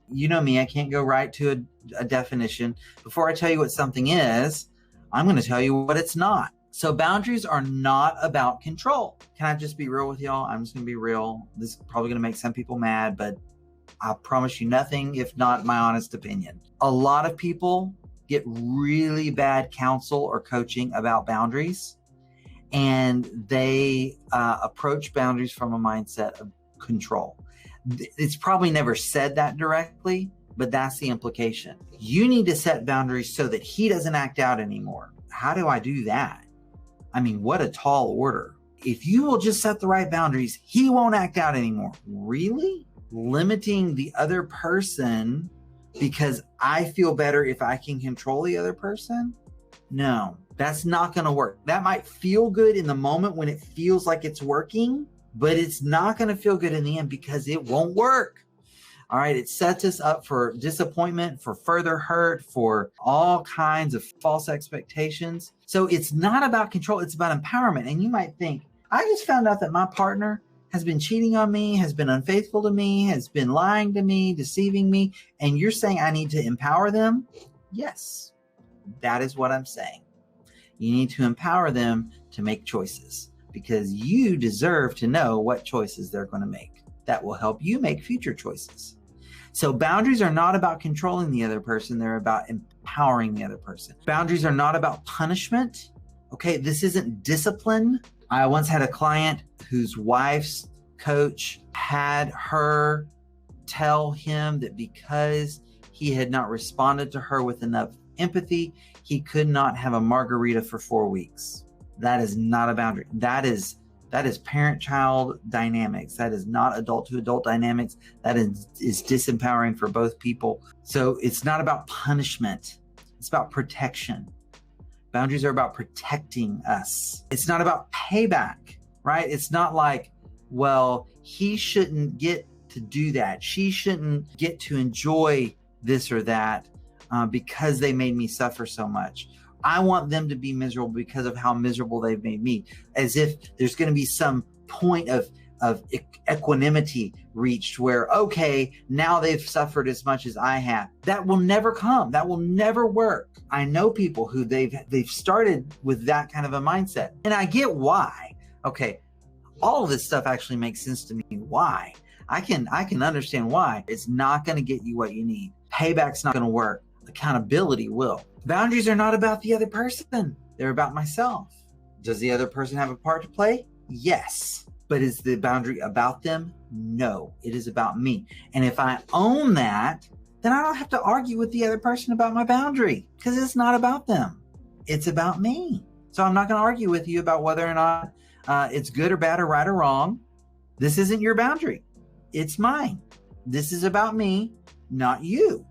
You know me, I can't go right to a definition. Before I tell you what something is, I'm going to tell you what it's not. So boundaries are not about control. Can I just be real with y'all? I'm just going to be real. This is probably going to make some people mad, but I promise you nothing if not my honest opinion. A lot of people get really bad counsel or coaching about boundaries, and they approach boundaries from a mindset of control. It's probably never said that directly, but that's the implication. You need to set boundaries so that he doesn't act out anymore. How do I do that? I mean, what a tall order. If you will just set the right boundaries, he won't act out anymore. Really? Limiting the other person because I feel better if I can control the other person? No, that's not going to work. That might feel good in the moment when it feels like it's working, but it's not going to feel good in the end because it won't work. All right. It sets us up for disappointment, for further hurt, for all kinds of false expectations. So it's not about control. It's about empowerment. And you might think, I just found out that my partner has been cheating on me, has been unfaithful to me, has been lying to me, deceiving me. And you're saying I need to empower them? Yes, that is what I'm saying. You need to empower them to make choices because you deserve to know what choices they're going to make. That will help you make future choices. So boundaries are not about controlling the other person. They're about empowering the other person. Boundaries are not about punishment. Okay, this isn't discipline. I once had a client whose wife's coach had her tell him that because he had not responded to her with enough empathy, he could not have a margarita for 4 weeks. That is not a boundary. That is parent-child dynamics. That is not adult-to-adult dynamics. That is disempowering for both people. So it's not about punishment. It's about protection. Boundaries are about protecting us. It's not about payback, right? It's not like, well, he shouldn't get to do that. She shouldn't get to enjoy this or that because they made me suffer so much. I want them to be miserable because of how miserable they've made me, as if there's going to be some point of equanimity reached where, okay, now they've suffered as much as I have. That will never come. That will never work. I know people who they've started with that kind of a mindset, and I get why. Okay, all of this stuff actually makes sense to me. Why? I can understand why. It's not going to get you what you need. Payback's not going to work. Accountability will. Boundaries are not about the other person. They're about myself. Does the other person have a part to play? Yes. But is the boundary about them? No, it is about me. And if I own that, then I don't have to argue with the other person about my boundary because it's not about them. It's about me. So I'm not going to argue with you about whether or not it's good or bad or right or wrong. This isn't your boundary. It's mine. This is about me, not you.